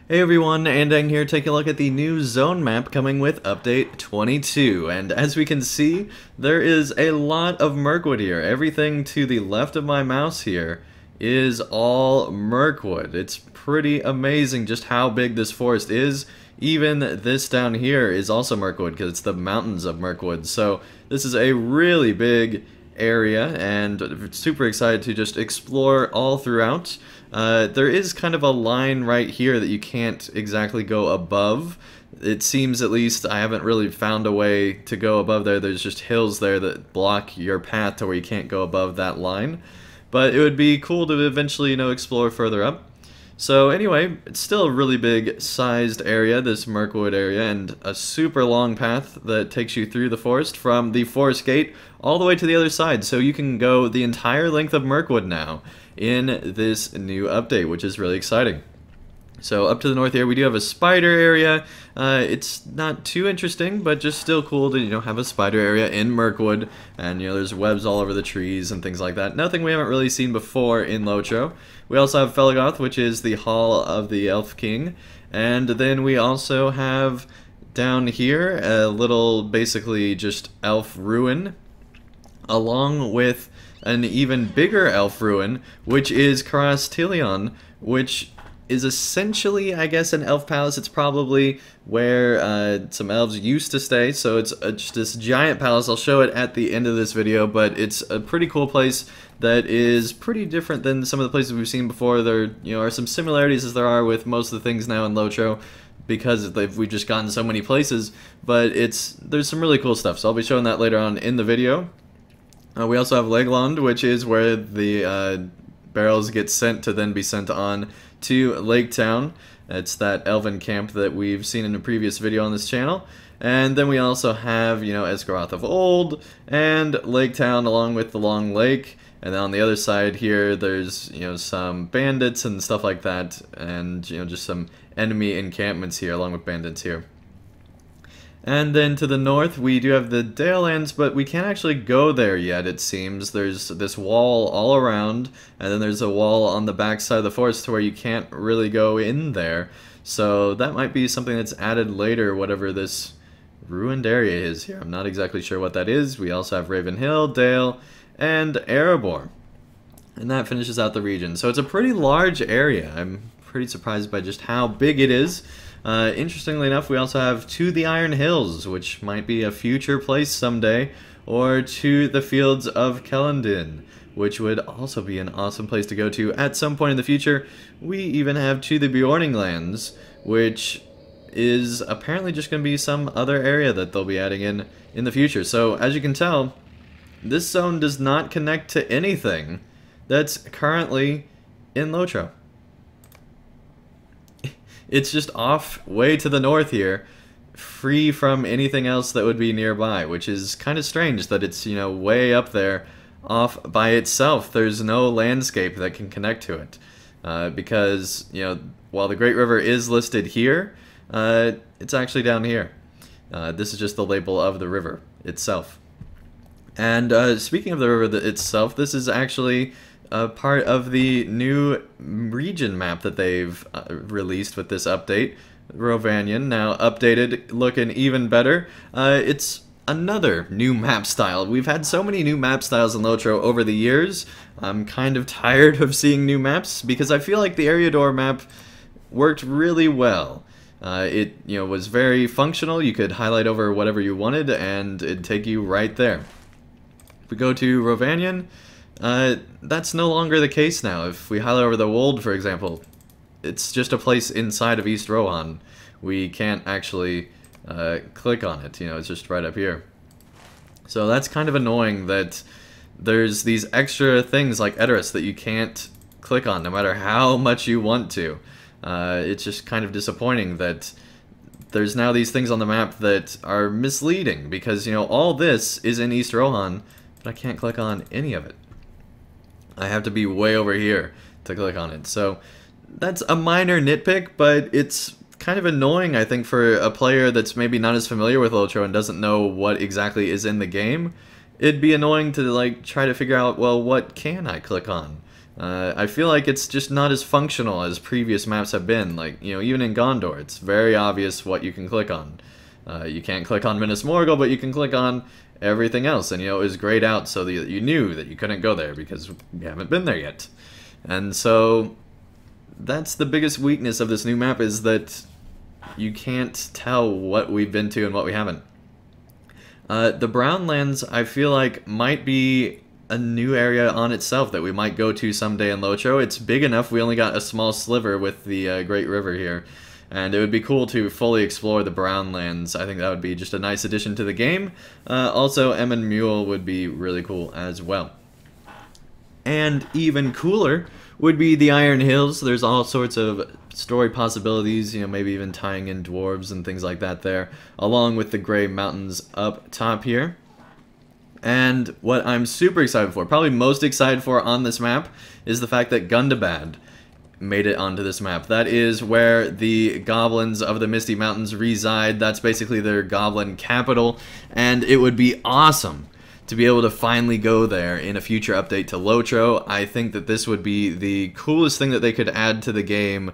Hey everyone, Andang here, taking a look at the new zone map coming with update 22, and as we can see, there is a lot of Mirkwood here. Everything to the left of my mouse here is all Mirkwood. It's pretty amazing just how big this forest is. Even this down here is also Mirkwood, because it's the mountains of Mirkwood, so this is a really big area, and super excited to just explore all throughout. There is kind of a line right here that you can't exactly go above. It seems, at least, I haven't really found a way to go above there. There's just hills there that block your path to where you can't go above that line. But it would be cool to eventually, explore further up. So anyway, it's still a really big sized area, this Mirkwood area, and a super long path that takes you through the forest from the forest gate all the way to the other side. So you can go the entire length of Mirkwood now in this new update, which is really exciting. So up to the north here, we do have a spider area. It's not too interesting, but just still cool to have a spider area in Mirkwood, and there's webs all over the trees and things like that. Nothing we haven't really seen before in LOTRO. We also have Felgoth, which is the Hall of the Elf King, and then we also have down here a little, basically just elf ruin, along with an even bigger elf ruin, which is Karastilion, which is essentially, I guess, an elf palace. It's probably where some elves used to stay, so it's just this giant palace. I'll show it at the end of this video, but it's a pretty cool place that is pretty different than some of the places we've seen before. There are some similarities, as there are with most of the things now in LOTRO, because we've just gotten so many places, but there's some really cool stuff, so I'll be showing that later on in the video. We also have Legland, which is where the barrels get sent to then be sent on to Lake Town. It's that elven camp that we've seen in a previous video on this channel. And then we also have, Esgaroth of Old and Lake Town along with the Long Lake. And then on the other side here, there's, some bandits and stuff like that. And, just some enemy encampments here along with bandits here. And then to the north, we do have the Dale-lands, but we can't actually go there yet, it seems. There's this wall all around, and then there's a wall on the back side of the forest to where you can't really go in there. So that might be something that's added later, whatever this ruined area is here. I'm not exactly sure what that is. We also have Ravenhill Dale and Erebor. And that finishes out the region. So it's a pretty large area. I'm pretty surprised by just how big it is. Interestingly enough, we also have To the Iron Hills, which might be a future place someday, or To the Fields of Kellendin, which would also be an awesome place to go to at some point in the future. We even have To the Beorning-lands, which is apparently just going to be some other area that they'll be adding in the future. So, as you can tell, this zone does not connect to anything that's currently in LOTRO. It's just off way to the north here, free from anything else that would be nearby, which is kind of strange that it's, way up there off by itself. There's no landscape that can connect to it. Because, while the Great River is listed here, it's actually down here. This is just the label of the river itself. And speaking of the river itself, this is actually part of the new region map that they've released with this update. Ravenhill, now updated, looking even better. It's another new map style. We've had so many new map styles in LOTRO over the years. I'm kind of tired of seeing new maps because I feel like the Eriador map worked really well. It was very functional. You could highlight over whatever you wanted and it'd take you right there. If we go to Ravenhill, that's no longer the case now. If we highlight over the Wold, for example, it's just a place inside of East Rohan. We can't actually click on it, it's just right up here. So that's kind of annoying that there's these extra things like Edoras that you can't click on no matter how much you want to. It's just kind of disappointing that there's now these things on the map that are misleading because, all this is in East Rohan, but I can't click on any of it. I have to be way over here to click on it. So that's a minor nitpick, but it's kind of annoying, I think, for a player that's maybe not as familiar with LOTRO and doesn't know what exactly is in the game. It'd be annoying to try to figure out, well, what can I click on? I feel like it's just not as functional as previous maps have been. Like, you know, even in Gondor, it's very obvious what you can click on. You can't click on Minas Morgul, but you can click on everything else. And, you know, it was grayed out so that you knew that you couldn't go there because we haven't been there yet. And so that's the biggest weakness of this new map, is that you can't tell what we've been to and what we haven't. The Brownlands, I feel like, might be a new area on itself that we might go to someday in LOTRO. It's big enough, we only got a small sliver with the Great River here. And it would be cool to fully explore the Brownlands. I think that would be just a nice addition to the game. Also, Emyn Muil would be really cool as well. And even cooler would be the Iron Hills. There's all sorts of story possibilities, you know, maybe even tying in dwarves and things like that there, along with the Grey Mountains up top here. And what I'm super excited for, probably most excited for on this map, is the fact that Gundabad made it onto this map. That is where the goblins of the Misty Mountains reside. That's basically their goblin capital, and it would be awesome to be able to finally go there in a future update to LOTRO. I think that this would be the coolest thing that they could add to the game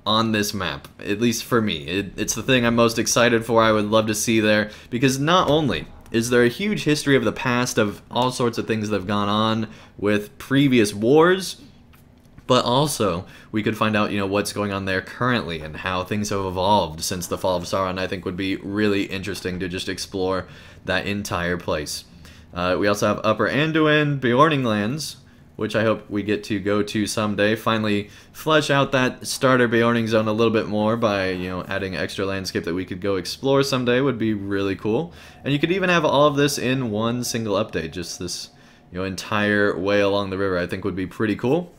on this map, at least for me. It's the thing I'm most excited for. I would love to see there, because not only is there a huge history of the past of all sorts of things that have gone on with previous wars, but also we could find out, you know, what's going on there currently and how things have evolved since the fall of Sauron. I think would be really interesting to just explore that entire place. We also have Upper Anduin, Beorning-lands, which I hope we get to go to someday. Finally flesh out that starter Beorning zone a little bit more by, you know, adding extra landscape that we could go explore someday would be really cool. And you could even have all of this in one single update, just this, you know, entire way along the river. I think would be pretty cool.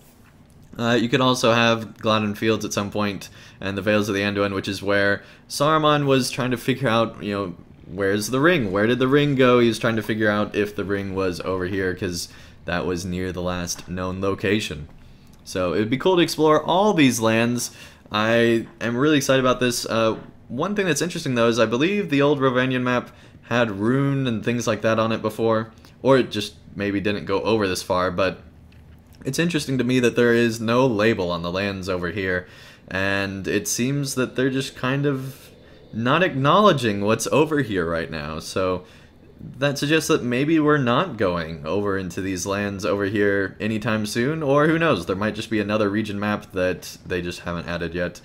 You could also have Gladden Fields at some point, and the Vales of the Anduin, which is where Saruman was trying to figure out, you know, where's the ring? Where did the ring go? He was trying to figure out if the ring was over here, because that was near the last known location. So it would be cool to explore all these lands. I am really excited about this. One thing that's interesting, though, is I believe the old Rovanian map had rune and things like that on it before, or it just maybe didn't go over this far, but it's interesting to me that there is no label on the lands over here, and it seems that they're just kind of not acknowledging what's over here right now. So that suggests that maybe we're not going over into these lands over here anytime soon, or who knows, there might just be another region map that they just haven't added yet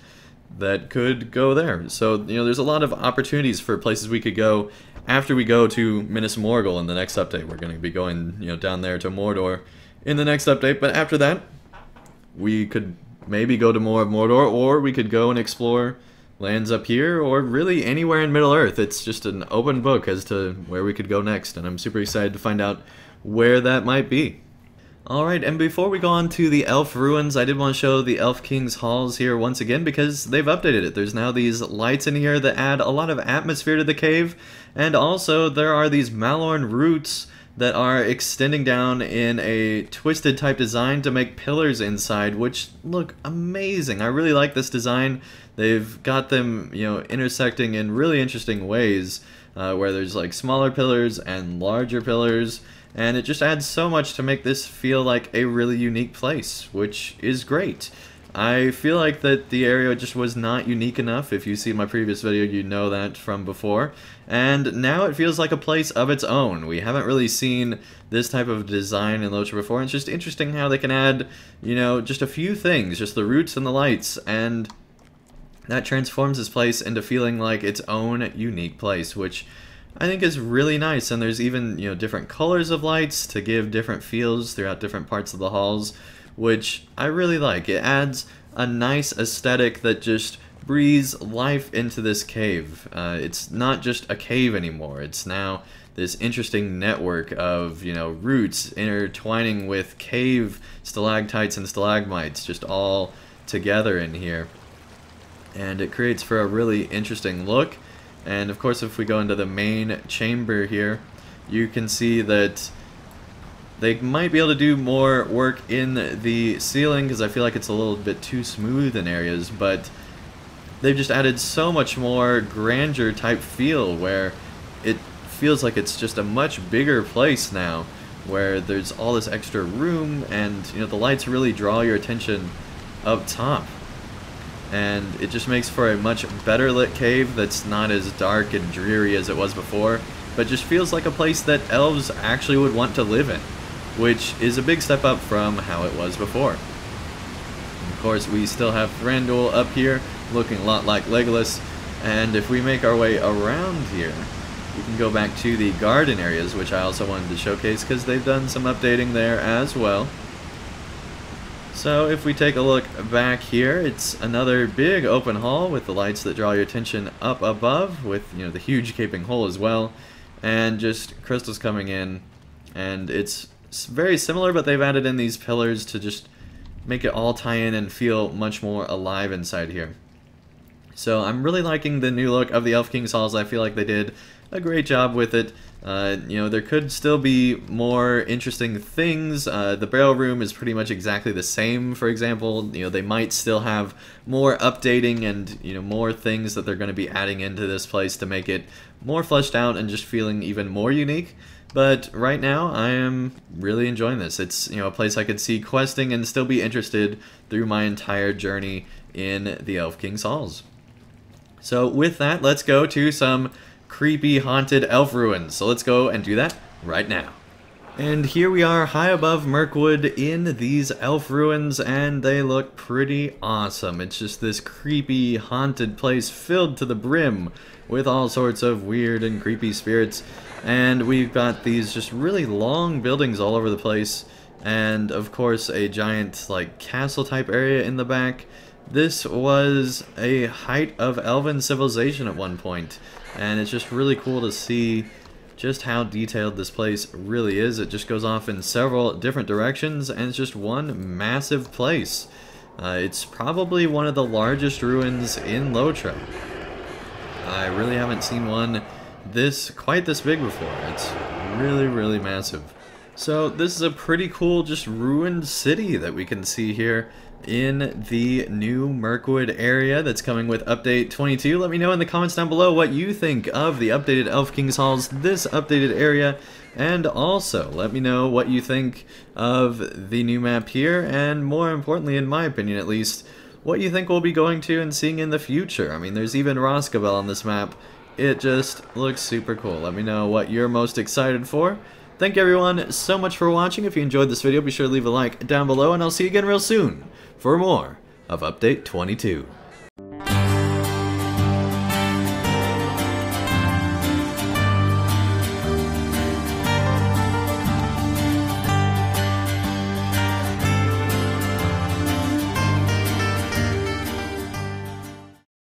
that could go there. So, you know, there's a lot of opportunities for places we could go after we go to Minas Morgul in the next update. We're going to be going, you know, down there to Mordor in the next update, but after that, we could maybe go to more of Mordor, or we could go and explore lands up here, or really anywhere in Middle-earth. It's just an open book as to where we could go next, and I'm super excited to find out where that might be. Alright, and before we go on to the Elf Ruins, I did want to show the Elf King's Halls here once again, because they've updated it. There's now these lights in here that add a lot of atmosphere to the cave, and also there are these Malorn roots that are extending down in a twisted type design to make pillars inside, which look amazing. I really like this design. They've got them, you know, intersecting in really interesting ways, where there's like smaller pillars and larger pillars, and it just adds so much to make this feel like a really unique place, which is great. I feel like that the area just was not unique enough. If you see my previous video, you know that from before. And now it feels like a place of its own. We haven't really seen this type of design in LOTRO before. And it's just interesting how they can add, you know, just a few things, just the roots and the lights, and that transforms this place into feeling like its own unique place, which I think is really nice. And there's even, you know, different colors of lights to give different feels throughout different parts of the halls, which I really like. It adds a nice aesthetic that just breathes life into this cave. It's not just a cave anymore. It's now this interesting network of, you know, roots intertwining with cave stalactites and stalagmites just all together in here. And it creates for a really interesting look. And of course, if we go into the main chamber here, you can see that they might be able to do more work in the ceiling, because I feel like it's a little bit too smooth in areas, but they've just added so much more grandeur type feel, where it feels like it's just a much bigger place now, where there's all this extra room, and you know, the lights really draw your attention up top. And it just makes for a much better lit cave that's not as dark and dreary as it was before, but just feels like a place that elves actually would want to live in, which is a big step up from how it was before. Of course, we still have Thranduil up here, looking a lot like Legolas, and if we make our way around here, we can go back to the garden areas, which I also wanted to showcase because they've done some updating there as well. So if we take a look back here, it's another big open hall with the lights that draw your attention up above, with, you know, the huge gaping hole as well, and just crystals coming in, and it's very similar, but they've added in these pillars to just make it all tie in and feel much more alive inside here. So I'm really liking the new look of the Elf King's Halls. I feel like they did a great job with it. You know, there could still be more interesting things. The barrel room is pretty much exactly the same, for example. You know, they might still have more updating and, you know, more things that they're going to be adding into this place to make it more fleshed out and just feeling even more unique. But right now, I am really enjoying this. It's, you know, a place I could see questing and still be interested through my entire journey in the Elf King's Halls. So with that, let's go to some creepy haunted elf ruins. So let's go and do that right now. And here we are high above Mirkwood in these elf ruins, and they look pretty awesome. It's just this creepy haunted place filled to the brim with all sorts of weird and creepy spirits. And we've got these just really long buildings all over the place, and of course a giant like castle type area in the back. This was a height of elven civilization at one point, and it's just really cool to see just how detailed this place really is. It just goes off in several different directions, and it's just one massive place. It's probably one of the largest ruins in LOTRO. I really haven't seen one quite this big before. It's really, really massive. So this is a pretty cool just ruined city that we can see here in the new Mirkwood area that's coming with update 22. Let me know in the comments down below what you think of the updated Elf King's Halls, this updated area, and also let me know what you think of the new map here, and more importantly, in my opinion at least, what you think we'll be going to and seeing in the future. I mean, there's even Roscabel on this map. It just looks super cool. Let me know what you're most excited for. Thank you everyone so much for watching. If you enjoyed this video, be sure to leave a like down below, and I'll see you again real soon for more of Update 22.